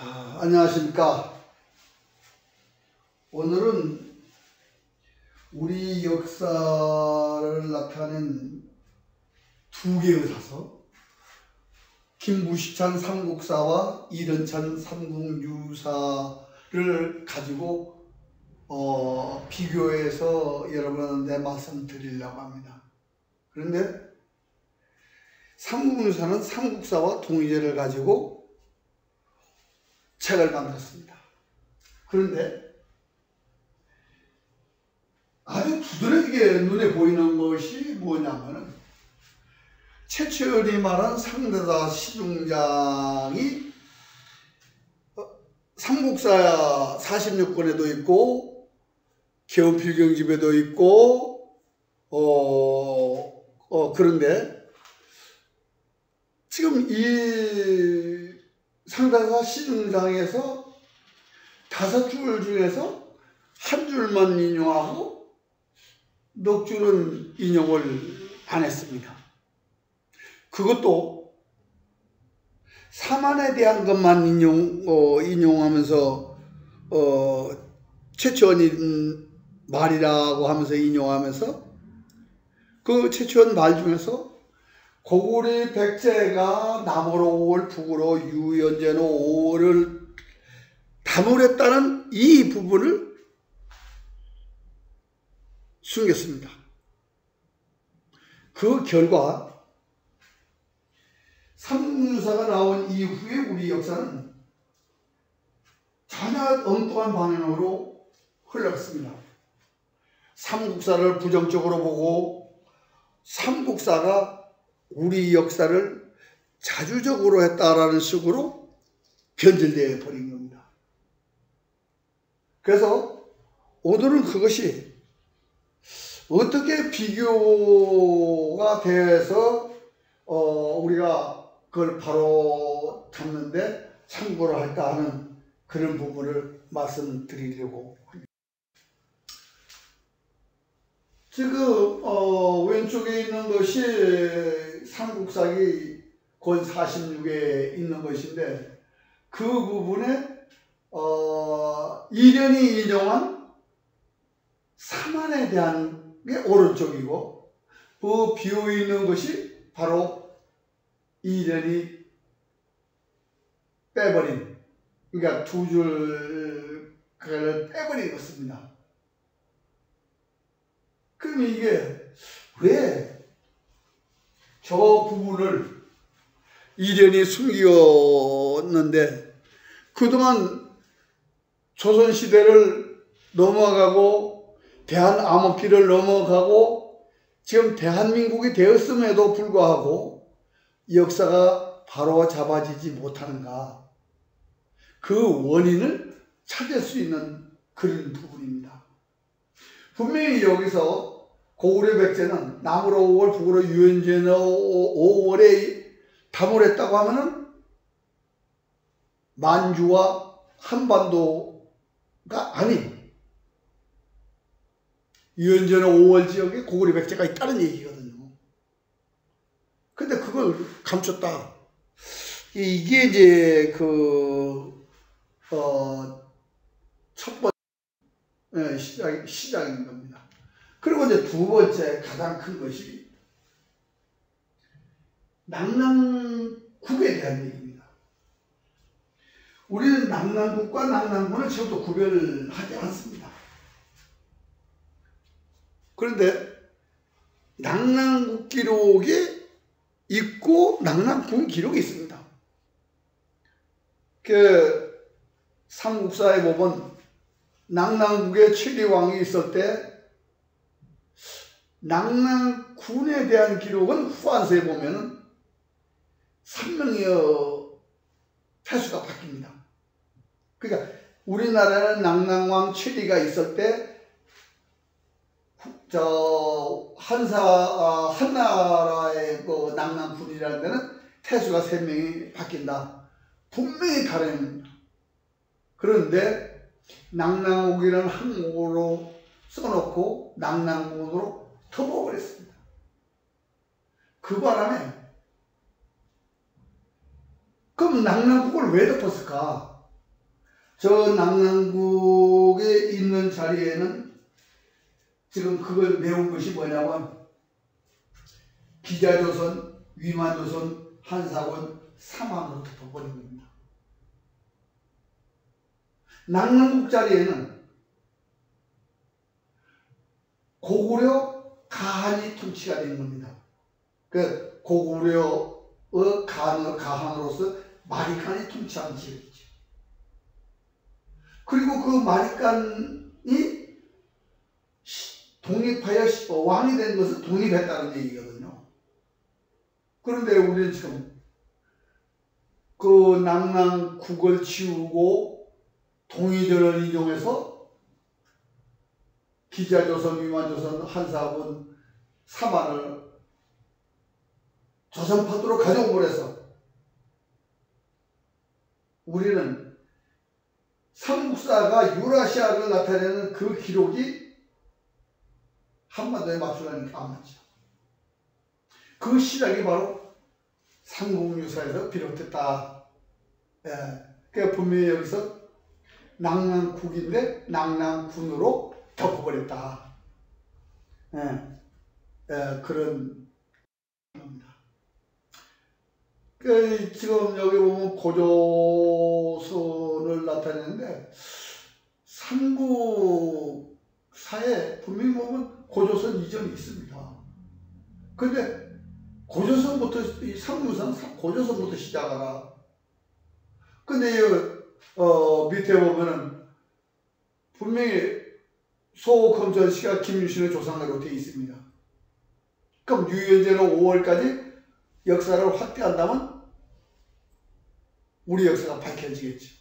안녕하십니까. 오늘은 우리 역사를 나타낸 두 개의 사서, 김부시찬 삼국사와 이른찬 삼국유사를 가지고 비교해서 여러분한테 말씀드리려고 합니다. 그런데 삼국유사는 삼국사와 동일제를 가지고 책을 만들었습니다. 그런데 아주 두드러지게 눈에 보이는 것이 뭐냐면은 최초연이 말한 상대사 시중장이 삼국사 46권에도 있고 개원필경집에도 있고 그런데 지금 이 상대사 시중장에서 5줄 중에서 한 줄만 인용하고 넉 줄은 인용을 안 했습니다. 그것도 사만에 대한 것만 인용하면서 최초원 말이라고 하면서 인용하면서 그 최초원 말 중에서 고구려 백제가 남으로 5월 북으로 유연제는 5월을 다물었다는 이 부분을 숨겼습니다. 그 결과 삼국유사가 나온 이후에 우리 역사는 전혀 엉뚱한 방향으로 흘렀습니다. 삼국사를 부정적으로 보고 삼국사가 우리 역사를 자주적으로 했다라는 식으로 변질되어 버린 겁니다. 그래서 오늘은 그것이 어떻게 비교가 돼서 우리가 그걸 바로 잡는데 참고를 할까 하는 그런 부분을 말씀드리려고 합니다. 지금 왼쪽에 있는 것이 삼국사기 권 46에 있는 것인데 그 부분에 이련이 인용한 사만에 대한 게 오른쪽이고 그 비어있는 것이 바로 이련이 빼버린, 그러니까 두 줄을 빼버린 것입니다. 그럼 이게 왜 저 부분을 이련이 숨겼는데 그동안 조선시대를 넘어가고 대한암흑기를 넘어가고 지금 대한민국이 되었음에도 불구하고 역사가 바로 잡아지지 못하는가, 그 원인을 찾을 수 있는 그런 부분입니다. 분명히 여기서 고구려 백제는 남으로 5월 북으로 유연제는 5월에 다물었다고 하면은 만주와 한반도가 아닌 유연제는 5월 지역에 고구려 백제가 있다는 얘기거든요. 근데 그걸 감췄다. 이게 이제 첫 번째 시작인 겁니다. 그리고 이제 두 번째 가장 큰 것이 낙랑국에 대한 얘기입니다. 우리는 낙랑국과 낙랑군을 처음부터 구별하지 않습니다. 그런데 낙랑국 기록이 있고 낙랑군 기록이 있습니다. 그 삼국사에 보면 낙랑국에 최리왕이 있을 때 낙랑군에 대한 기록은 후한서에 보면은 3명의 태수가 바뀝니다. 그러니까 우리나라는 낙랑왕 최리가 있을 때 한나라의 그 낙랑군이라는 데는 태수가 3명이 바뀐다. 분명히 다릅니다. 그런데 낙랑옥이라는 항목으로 써놓고 낙랑군으로 덮어버렸습니다. 그 바람에 그럼 낙랑국을 왜 덮었을까? 저 낙랑국에 있는 자리에는 지금 그걸 메운 것이 뭐냐면 기자조선, 위만조선, 한사권, 사만으로 덮어버린 겁니다. 낙랑국 자리에는 고구려 가한이 통치가 된 겁니다. 그 고구려의 가한으로서 마리칸이 통치하는 지역이죠. 그리고 그 마리칸이 독립하여 왕이 된 것은 독립했다는 얘기거든요. 그런데 우리는 지금 그 낙랑국을 지우고 동의전을 인용해서 기자조선, 위만조선, 한사군, 사만을 조선파도로 가져오 버려서 우리는 삼국사가 유라시아를 나타내는 그 기록이 한반도에 맞추려니까 안 맞죠. 그 시작이 바로 삼국유사에서 비롯됐다. 그러니까 분명히 여기서 낙랑국인데 낙랑군으로 덮어버렸다. 그런 겁니다. 지금 여기 보면 고조선을 나타내는데 삼국사에 분명히 보면 고조선 이전이 있습니다. 근데 고조선부터 이 삼국사는 고조선부터 시작하라. 근데 밑에 보면은 분명히 소검전씨가 김유신의 조상으로 되어 있습니다. 그럼 유연제는 5월까지 역사를 확대한다면 우리 역사가 밝혀지겠죠.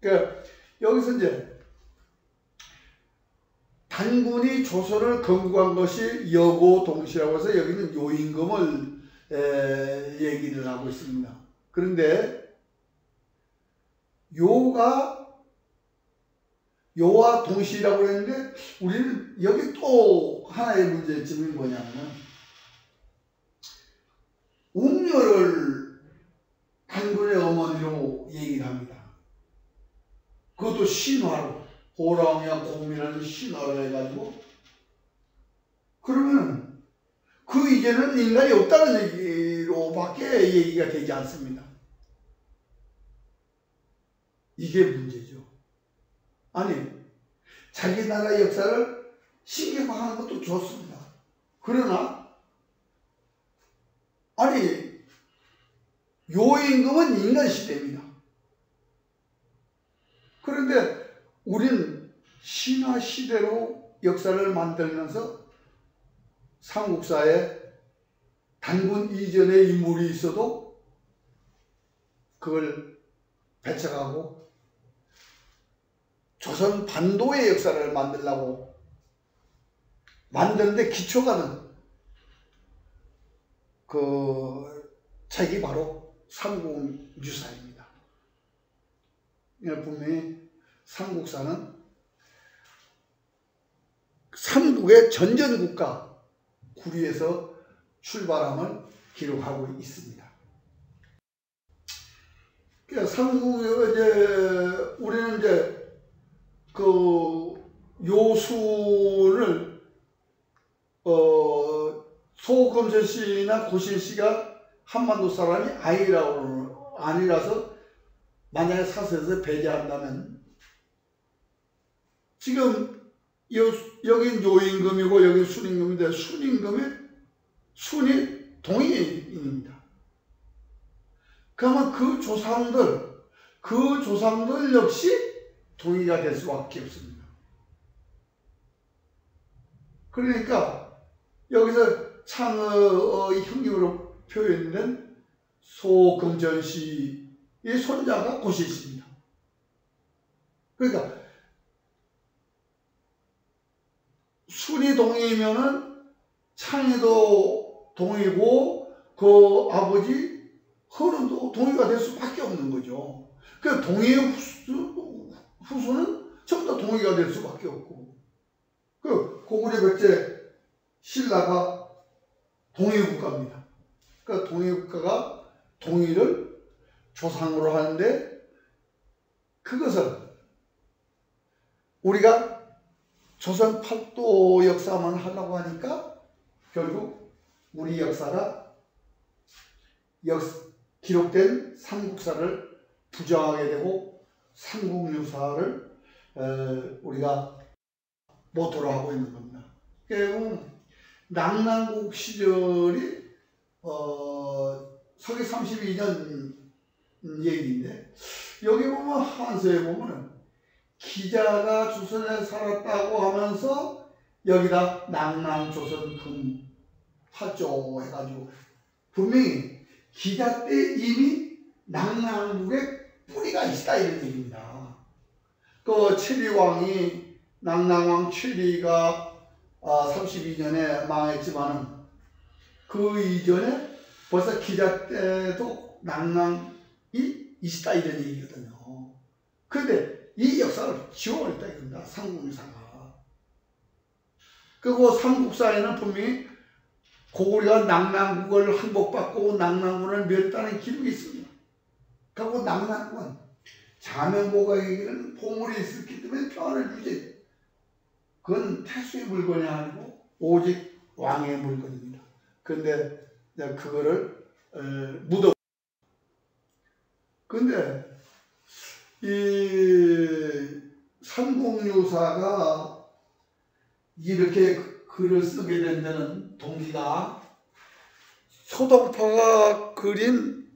그러니까 여기서 이제 단군이 조선을 건국한 것이 여고동시라고 해서 여기는 요임금을 얘기를 하고 있습니다. 그런데 요와 동시라고 했는데 우리는 여기 또 하나의 문제점이 뭐냐면 웅녀를 단군의 어머니로 얘기를 합니다. 그것도 신화로 호랑이와 공민하는 신화를 해가지고 그러면 그 이제는 인간이 없다는 얘기로밖에 얘기가 되지 않습니다. 이게 문제죠. 아니 자기 나라의 역사를 신경화하는 것도 좋습니다. 그러나 아니 요임금은 인간 시대입니다. 그런데 우리는 신화 시대로 역사를 만들면서 삼국사에 단군 이전의 인물이 있어도 그걸 배척하고 조선 반도의 역사를 만들려고 만드는데 기초가 된 그 책이 바로 삼국유사입니다. 분명히 삼국사는 삼국의 전전국가 구리에서 출발함을 기록하고 있습니다. 그러니까 우리는 이제 그 요순을 소검전씨나 고신씨가 한반도 사람이 아니라서 만약에 사설에서 배제한다면 지금 여긴 요임금이고 여긴 순임금인데 순이 동의인입니다. 그러면 그 조상들 역시 동의가 될 수밖에 없습니다. 그러니까 여기서 창의 형님으로 표현된 소검전씨의 손자가 고신씨입니다. 그러니까 순이 동의면은 창의도 동의고 그 아버지 헌은도 동의가 될 수밖에 없는 거죠. 그 동의의 후손은 전부 다 동의가 될 수밖에 없고 그 고구려 백제 신라가 동의국가입니다. 그러니까 동의국가가 동의를 조상으로 하는데 그 그것을 우리가 조선 팔도 역사만 하려고 하니까 결국 우리 역사가 기록된 삼국사를 부정하게 되고 삼국유사를 우리가 모토로 하고 있는 겁니다. 결국 낙랑국 시절이 서기 32년 얘기인데 여기 보면 한서에 보면은 기자가 조선에 살았다고 하면서 여기다 낙랑조선 금 화조 해가지고 분명히 기자 때 이미 낙랑국에 뿌리가 있다 이런 얘기입니다. 그 최리왕이 낙랑왕 최리가 32년에 망했지만은 그 이전에 벌써 기자 때도 낙랑이 있다 이런 얘기거든요. 그런데 이 역사를 지워버렸다 이겁니다. 삼국유사가. 그리고 삼국사에는 분명히 고구려가 낙랑국을 항복받고 낙랑군을 멸했다는 기록이 있습니다. 그리고 낙랑군 자명고가에게는 보물이 있었기 때문에 평안을 유지. 그건 태수의 물건이 아니고 오직 왕의 물건입니다. 그런데 그거를 묻어. 근데 이 삼국유사가 이렇게 글을 쓰게 된 데는 동기가 소동파가 그린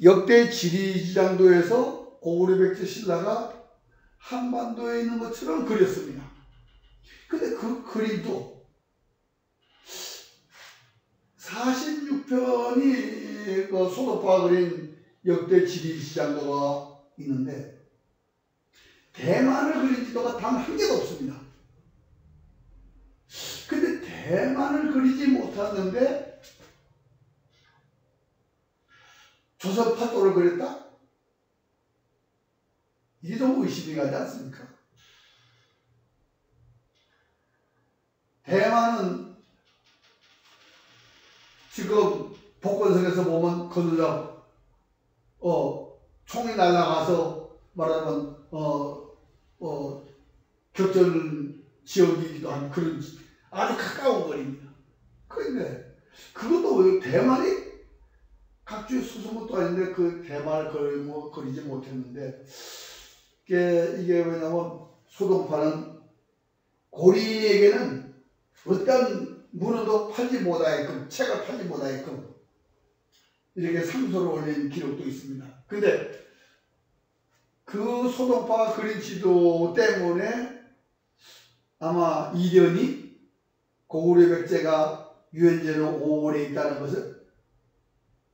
역대 지리지장도에서 고구려 백제 신라가 한반도에 있는 것처럼 그렸습니다. 근데 그 그림도 46편이 그 소동파가 그린 역대 지리지장도가 있는데 대만을 그린 지도가 단 한 개도 없습니다. 근데 대만을 그리지 못했는데 조선 팔도를 그렸다? 이게 좀 의심이 가지 않습니까? 대만은 지금 복건성에서 보면 거느라 총이 날아가서 말하면 격전 지역이기도 한 그런 아주 가까운 거리입니다. 그런데 그것도 대만이 각주의 수성것도 아닌데 그 대만을 그리지 못했는데 이게 왜냐면 소동파는 고리에게는 어떤 문어도 팔지 못하게끔 책을 팔지 못하게끔 이렇게 상소를 올린 기록도 있습니다. 근데 그 소동파가 그린 지도 때문에 아마 이련이 고구려 백제가 유엔제로 오래 있다는 것을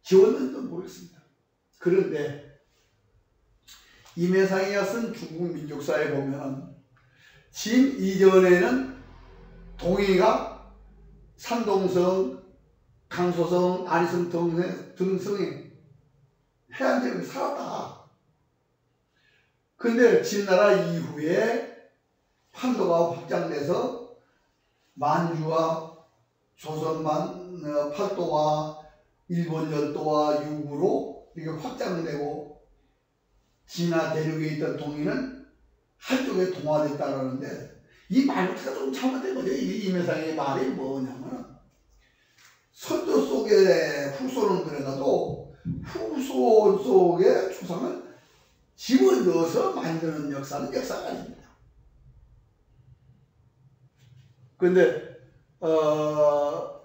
지웠는지도 모르겠습니다. 그런데 임해상이가 쓴 중국 민족사에 보면 진 이전에는 동이가 산동성, 강소성, 안희성 등성의 해안 지역에 살았다. 근데 진나라 이후에 판도가 확장돼서 만주와 조선만 팔도와 일본 열도와 육으로 이게 확장되고 진화 대륙에 있던 동이는 한쪽에 동화됐다라는데 이 말부터가 좀 잘못된 거죠. 이 임해상의 말이 뭐냐면 선조 속에 후손은 들어가도 후손 속에 추상을 집어넣어서 만드는 역사는 역사가 아닙니다. 그런데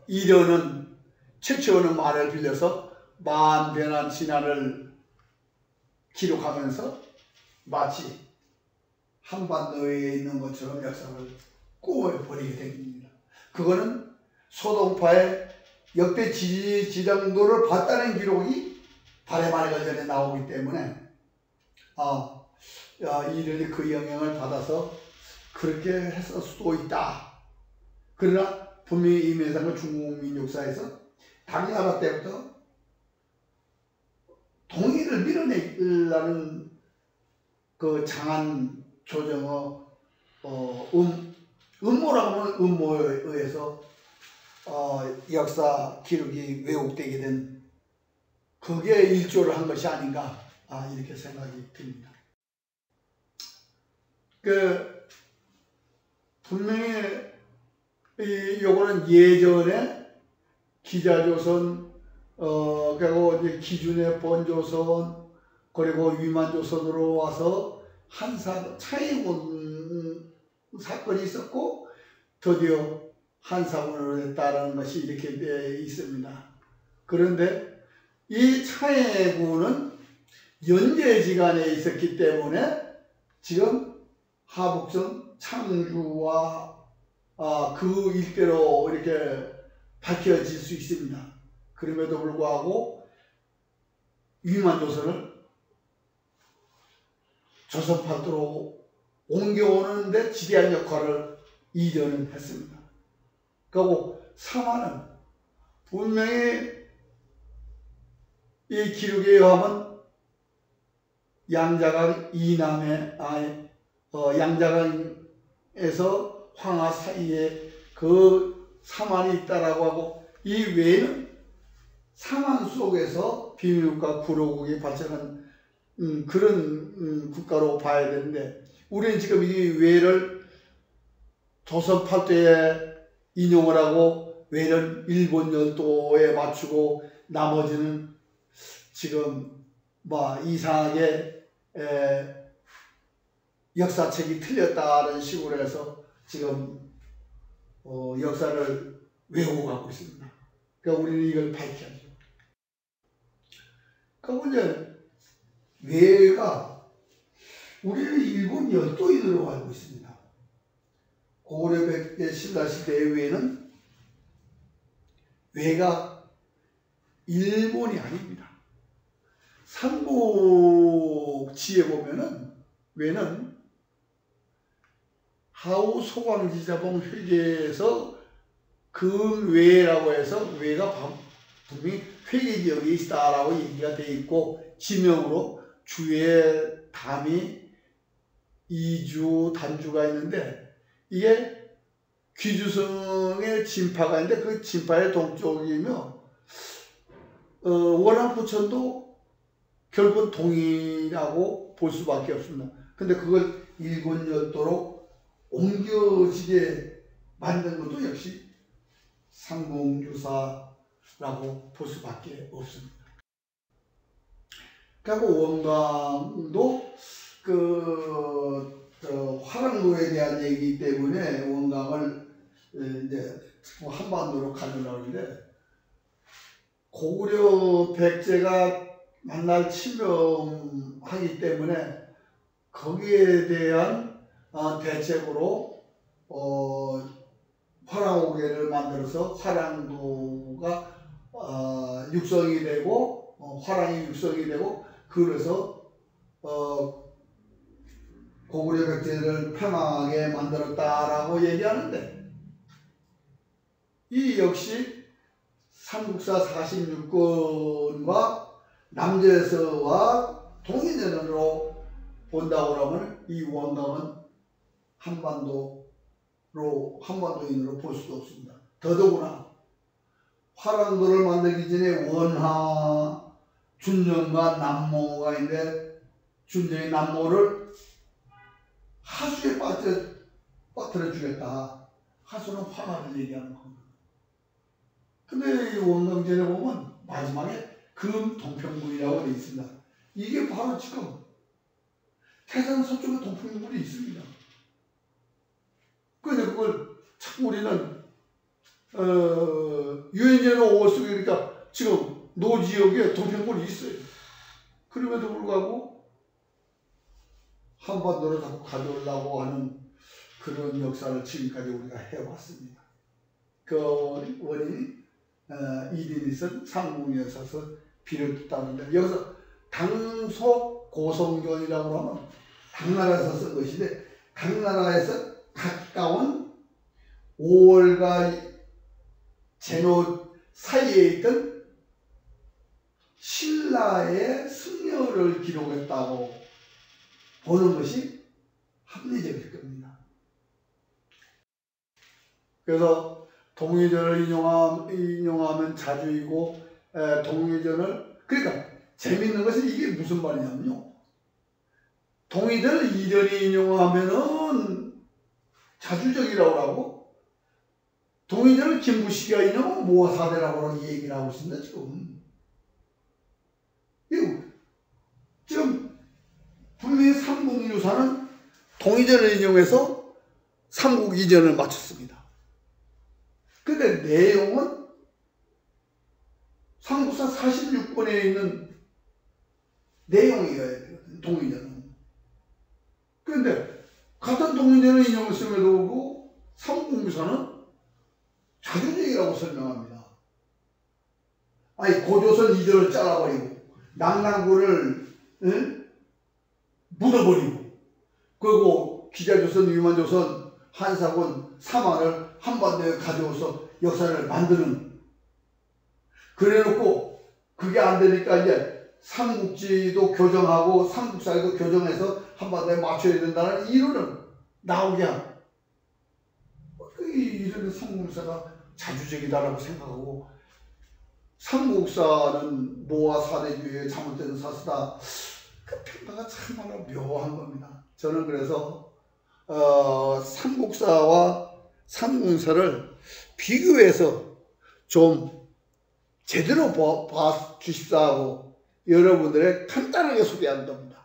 이련은 최초는 말을 빌려서 만변한 진화를 기록하면서 마치 한반도에 있는 것처럼 역사를 꾸며버리게 됩니다. 그거는 소동파의 역대 지리지장도를 봤다는 기록이 달의 말과 전에 나오기 때문에 이련이 그 영향을 받아서 그렇게 했을 수도 있다. 그러나 분명히 임해상은 중국 민족사에서 당나라 때부터 동이를 밀어내려는 그 장한 조정의 음모라고 하면 음모에 의해서 역사 기록이 왜곡되게 된 그게 일조를 한 것이 아닌가 이렇게 생각이 듭니다. 그 분명히 요거는 예전에 기자조선 그리고 이제 기준의 번조선 그리고 위만조선으로 와서 차이군 사건이 있었고 드디어 한사군으로 됐다는 것이 이렇게 되어 있습니다. 그런데 이 차해군은 연제지간에 있었기 때문에 지금 하북선 창주와 그 일대로 이렇게 밝혀질 수 있습니다. 그럼에도 불구하고 위만조선을 조선팔도로 옮겨오는데 지대한 역할을 이전은 했습니다. 그리고 사마는 분명히 이 기록에 의하면 양자강 이남에 양자강에서 황하 사이에 그 사만이 있다라고 하고 이 외에는 사만 속에서 비밀국가 구로국이 발전한 그런 국가로 봐야 되는데 우리는 지금 이 외를 조선 팔도에 인용을 하고 외는 일본 열도에 맞추고 나머지는 지금 이상하게 역사책이 틀렸다는 식으로 해서 지금 역사를 외우고 가고 있습니다. 그러니까 우리는 이걸 밝혀야죠. 그러니까 이제 외가 우리는 일본 열도인으로 알고 있습니다. 고구려 백제 신라 시대의 외는 외가 일본이 아닙니다. 삼국지에 보면은 외는 하우 소광지자봉 회계에서 금외라고 해서 외가 분명히 회계 지역에 있다라고 얘기가 되어 있고 지명으로 주의 담이 이주 단주가 있는데 이게 귀주성의 진파가 있는데 그 진파의 동쪽이며 원한 부천도 결국은 동이라고 볼 수밖에 없습니다. 근데 그걸 일본 열도로 옮겨지게 만든 것도 역시 상봉유사라고 볼 수밖에 없습니다. 그리고 원강도 화랑도에 대한 얘기이기 때문에 원강을 이제 한반도로 가져오려고 하는데 고구려 백제가 만날 침범하기 때문에 거기에 대한 대책으로 화랑오개를 만들어서 화랑도가 육성이 되고 화랑이 육성이 되고 그래서 고구려 백제를 패망하게 만들었다라고 얘기하는데 이 역시 삼국사 46권과 남제서와 동일전으로 본다고 하면 이 원강은 한반도인으로 볼 수도 없습니다. 더더구나 화랑도를 만들기 전에 원하, 준정과 남모가 있는데 준정이 남모를 하수에 빠뜨려 주겠다. 하수는 화를 얘기하는 겁니다. 근데 이 원강전에 보면 마지막에 금 동평물이라고 되어 있습니다. 이게 바로 지금 태산 서쪽에 동평물이 있습니다. 그런데 그걸 참 우리는 유엔제는 5월 속에 그러니까 지금 노지역에 동평물이 있어요. 그럼에도 불구하고 한반도로 자꾸 가져오려고 하는 그런 역사를 지금까지 우리가 해왔습니다. 그 원인이 이디니슨 상궁에서 비롯됐다는데 여기서 당속 고성견이라고 하면 당나라에서 쓴 것인데 당나라에서 가까운 5월과 제노 사이에 있던 신라의 승려를 기록했다고 보는 것이 합리적일 겁니다. 그래서 동의전을 인용하면 자주이고 동의전을 그러니까 재밌는 것은 이게 무슨 말이냐면요. 동의대를 이련히 인용하면은 자주적이라고 하고, 동의대를 김부식이가 인용하면 모아사대라고 얘기를 하고 있습니다, 지금. 지금 분명히 삼국유사는 동의대를 인용해서 삼국 이전을 마쳤습니다. 근데 내용은 삼국사 46권에 있는 내용이어야 되거든요, 동의대는. 그런데 같은 동의대는 인용을 쓰면도 불구하고 삼국유사는 자주적이라고 설명합니다. 아니, 고조선 이전을 잘라버리고 낙랑군을 묻어버리고, 그리고 기자조선, 유만조선, 한사군, 삼한을 한반도에 가져와서 역사를 만드는, 그래놓고 그게 안 되니까 이제 삼국지도 교정하고 삼국사에도 교정해서 한반도에 맞춰야 된다는 이론은 나오게 한, 이런 삼국사가 자주적이다라고 생각하고, 삼국사는 모아 사대주의의 잘못된 사수다, 그 평가가 참말로 묘한 겁니다. 저는 그래서 삼국사와 삼국사를 비교해서 좀 제대로 봐 주십사 하고 여러분들의 간단하게 소개한 겁니다.